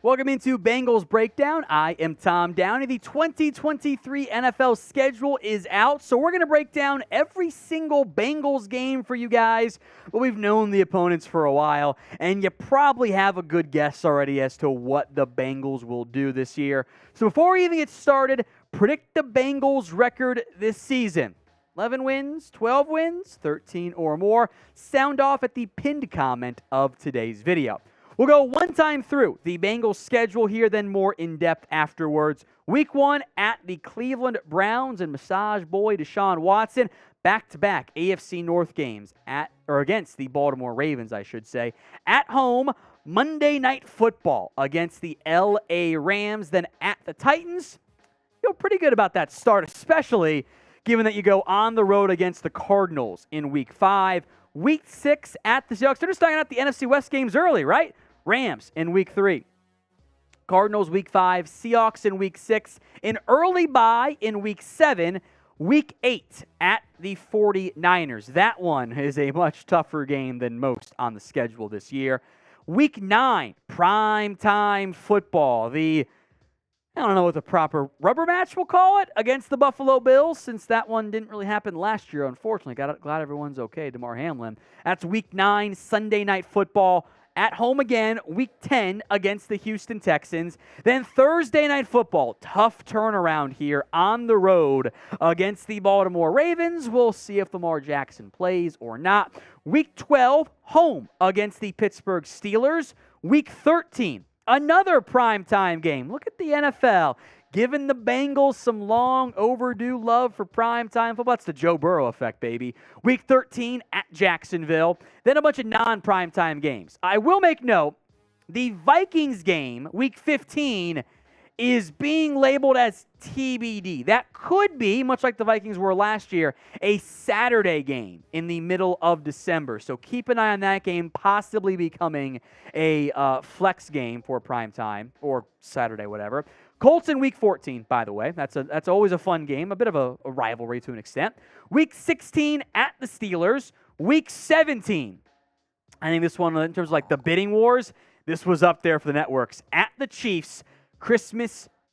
Welcome into Bengals Breakdown. I am Tom Downey. The 2023 NFL schedule is out, so we're going to break down every single Bengals game for you guys. But we've known the opponents for a while, and you probably have a good guess already as to what the Bengals will do this year. So before we even get started, predict the Bengals record this season. 11 wins, 12 wins, 13 or more. Sound off at the pinned comment of today's video. We'll go one time through the Bengals schedule here, then more in-depth afterwards. Week 1 at the Cleveland Browns and Massage Boy Deshaun Watson. Back-to-back AFC North games against the Baltimore Ravens, I should say. At home, Monday Night Football against the LA Rams. Then at the Titans. Feel pretty good about that start, especially given that you go on the road against the Cardinals in Week 5. Week 6 at the Seahawks. They're just starting out the NFC West games early, right? Rams in Week 3. Cardinals Week 5. Seahawks in Week 6. An early bye in Week 7. Week 8 at the 49ers. That one is a much tougher game than most on the schedule this year. Week 9, prime time football. I don't know what the proper rubber match we'll call it, against the Buffalo Bills, since that one didn't really happen last year, unfortunately. Glad everyone's okay, Damar Hamlin. That's Week 9, Sunday Night Football. At home again, Week 10 against the Houston Texans. Then Thursday Night Football, tough turnaround here on the road against the Baltimore Ravens. We'll see if Lamar Jackson plays or not. Week 12, home against the Pittsburgh Steelers. Week 13, another primetime game. Look at the NFL giving the Bengals some long overdue love for primetime football. That's the Joe Burrow effect, baby. Week 13 at Jacksonville. Then a bunch of non-primetime games. I will make note, the Vikings game, Week 15, is being labeled as TBD. That could be, much like the Vikings were last year, a Saturday game in the middle of December. So keep an eye on that game, possibly becoming a flex game for primetime, or Saturday, whatever. Colts in Week 14, by the way. That's always a fun game, a bit of a rivalry to an extent. Week 16 at the Steelers. Week 17, I think this one, in terms of like the bidding wars, this was up there for the networks. At the Chiefs, New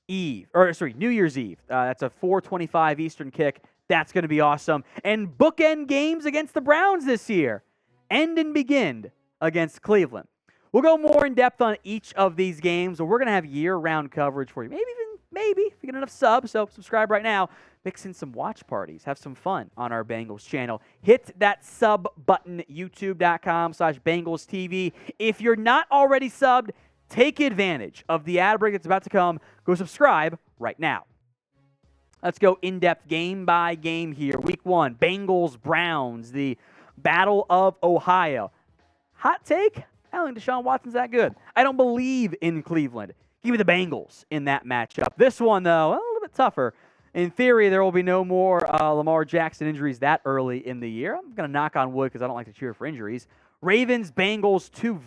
Year's Eve. That's a 4:25 Eastern kick. That's going to be awesome. And bookend games against the Browns this year. End and begin against Cleveland. We'll go more in depth on each of these games, but we're going to have year-round coverage for you. Maybe, if you get enough subs, so subscribe right now. Mix in some watch parties. Have some fun on our Bengals channel. Hit that sub button, youtube.com/Bengals TV. If you're not already subbed, take advantage of the ad break that's about to come. Go subscribe right now. Let's go in-depth game by game here. Week 1, Bengals, Browns, the Battle of Ohio. Hot take? I don't think Deshaun Watson's that good. I don't believe in Cleveland. Give me the Bengals in that matchup. This one, though, a little bit tougher. In theory, there will be no more Lamar Jackson injuries that early in the year. I'm going to knock on wood because I don't like to cheer for injuries. Ravens, Bengals, two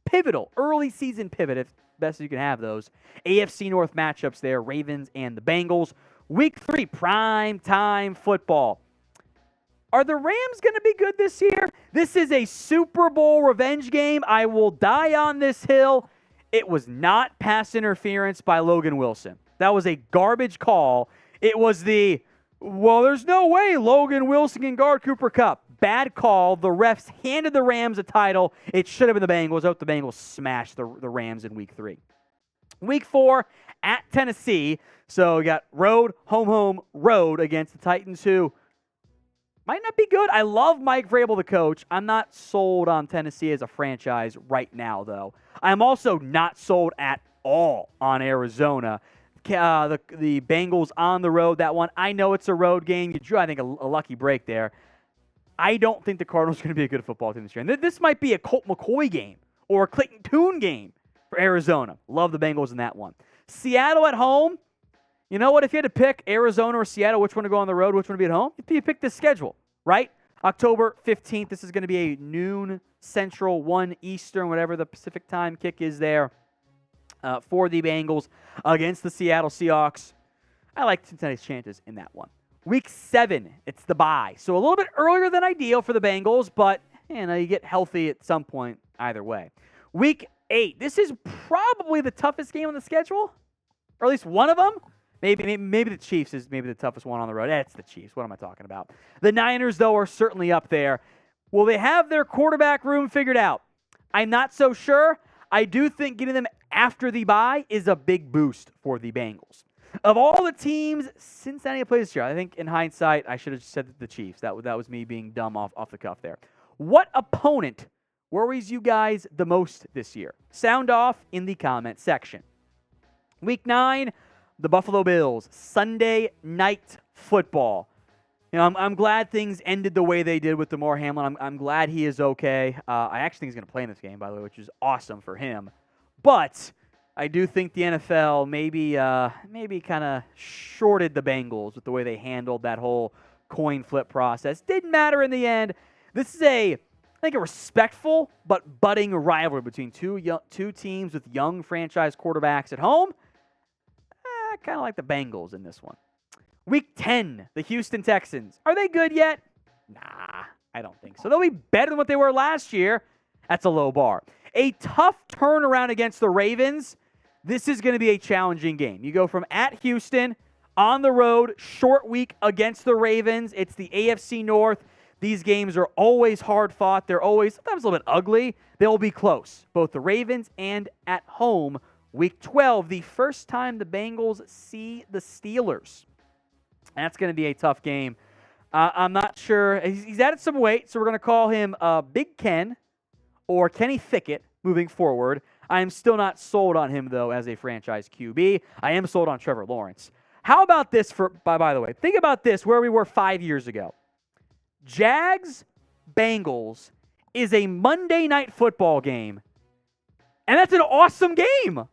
pivotal, early season pivot, if best you can have those. AFC North matchups there, Ravens and the Bengals. Week 3, prime time football. Are the Rams going to be good this year? This is a Super Bowl revenge game. I will die on this hill. It was not pass interference by Logan Wilson. That was a garbage call. It was there's no way Logan Wilson can guard Cooper Kupp. Bad call. The refs handed the Rams a title. It should have been the Bengals. I hope the Bengals smashed the Rams in Week 3. Week 4 at Tennessee. So we got road, home, road against the Titans, who might not be good. I love Mike Vrabel, the coach. I'm not sold on Tennessee as a franchise right now, though. I'm also not sold at all on Arizona. The Bengals on the road, that one. I know it's a road game. You drew, I think, a lucky break there. I don't think the Cardinals are going to be a good football team this year. And this might be a Colt McCoy game or a Clayton Tune game for Arizona. Love the Bengals in that one. Seattle at home. You know what? If you had to pick Arizona or Seattle, which one to go on the road, which one to be at home, you pick this schedule, right? October 15th, this is going to be a noon Central, 1 Eastern, whatever the Pacific time kick is there for the Bengals against the Seattle Seahawks. I like Cincinnati's chances in that one. Week 7, it's the bye. So a little bit earlier than ideal for the Bengals, but you get healthy at some point either way. Week 8. This is probably the toughest game on the schedule, or at least one of them. Maybe the Chiefs is maybe the toughest one on the road. It's the Chiefs. What am I talking about? The Niners, though, are certainly up there. Will they have their quarterback room figured out? I'm not so sure. I do think getting them after the bye is a big boost for the Bengals. Of all the teams Cincinnati plays this year, I think in hindsight, I should have said the Chiefs. That was me being dumb off the cuff there. What opponent worries you guys the most this year? Sound off in the comment section. Week 9, the Buffalo Bills, Sunday Night Football. You know, I'm glad things ended the way they did with Damar Hamlin. I'm glad he is okay. I actually think he's going to play in this game, by the way, which is awesome for him. But I do think the NFL maybe kind of shorted the Bengals with the way they handled that whole coin flip process. Didn't matter in the end. This is I think a respectful but budding rivalry between two teams with young franchise quarterbacks at home. Kind of like the Bengals in this one. Week 10, the Houston Texans. Are they good yet? Nah, I don't think so. They'll be better than what they were last year. That's a low bar. A tough turnaround against the Ravens. This is going to be a challenging game. You go from at Houston, on the road, short week against the Ravens. It's the AFC North. These games are always hard fought. They're always sometimes a little bit ugly. They'll be close, both the Ravens and at home. Week 12, the first time the Bengals see the Steelers. That's going to be a tough game. I'm not sure. He's added some weight, so we're going to call him Big Ken or Kenny Pickett moving forward. I am still not sold on him, though, as a franchise QB. I am sold on Trevor Lawrence. How about this by the way? Think about this, where we were 5 years ago. Jags, Bengals is a Monday Night Football game, and that's an awesome game.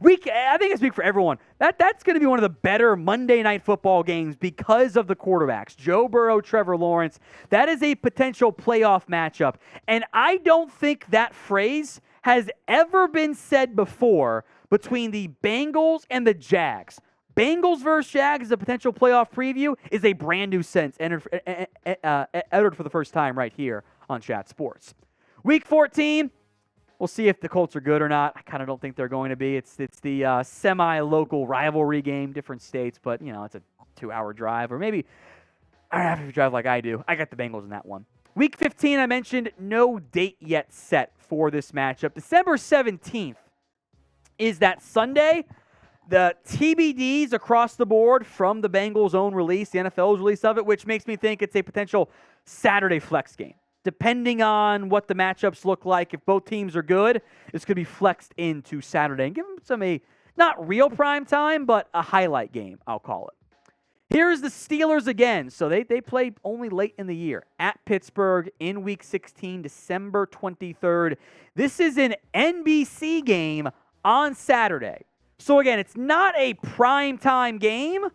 I think I speak for everyone. That's going to be one of the better Monday Night Football games because of the quarterbacks. Joe Burrow, Trevor Lawrence. That is a potential playoff matchup. And I don't think that phrase has ever been said before between the Bengals and the Jags. Bengals versus Jags as a potential playoff preview is a brand new sense entered for the first time right here on Chat Sports. Week 14. We'll see if the Colts are good or not. I kind of don't think they're going to be. It's the semi-local rivalry game, different states, but, it's a 2-hour drive. Or maybe I don't have to drive like I do. I got the Bengals in that one. Week 15, I mentioned no date yet set for this matchup. December 17th is that Sunday. The TBDs across the board from the Bengals' own release, the NFL's release of it, which makes me think it's a potential Saturday flex game. Depending on what the matchups look like, if both teams are good, this could be flexed into Saturday and give them not real prime time, but a highlight game, I'll call it. Here's the Steelers again. So they play only late in the year at Pittsburgh in Week 16, December 23rd. This is an NBC game on Saturday. So again, it's not a prime time game,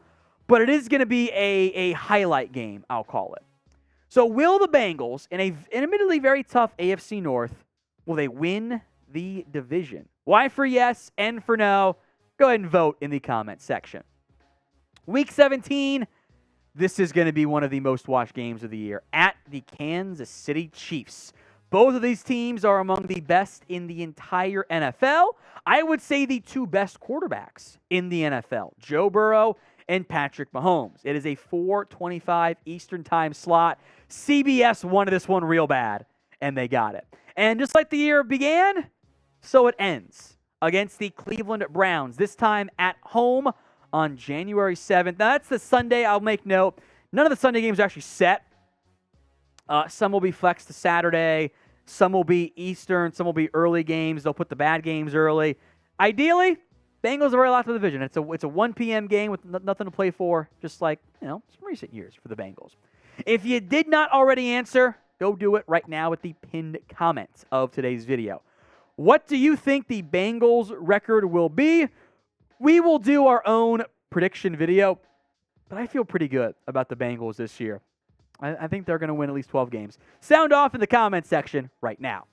but it is going to be a highlight game, I'll call it. So will the Bengals, in an admittedly very tough AFC North, will they win the division? Y for yes, N for no. Go ahead and vote in the comment section. Week 17, this is going to be one of the most watched games of the year at the Kansas City Chiefs. Both of these teams are among the best in the entire NFL. I would say the two best quarterbacks in the NFL, Joe Burrow and Patrick Mahomes. It is a 4:25 Eastern time slot. CBS wanted this one real bad, and they got it. And just like the year began, so it ends against the Cleveland Browns, this time at home on January 7th. Now, that's the Sunday. I'll make note. None of the Sunday games are actually set. Some will be flexed to Saturday. Some will be Eastern. Some will be early games. They'll put the bad games early. Ideally, Bengals are very last of the division. It's a 1 p.m. game with nothing to play for, just like some recent years for the Bengals. If you did not already answer, go do it right now with the pinned comment of today's video. What do you think the Bengals record will be? We will do our own prediction video, but I feel pretty good about the Bengals this year. I think they're going to win at least 12 games. Sound off in the comment section right now.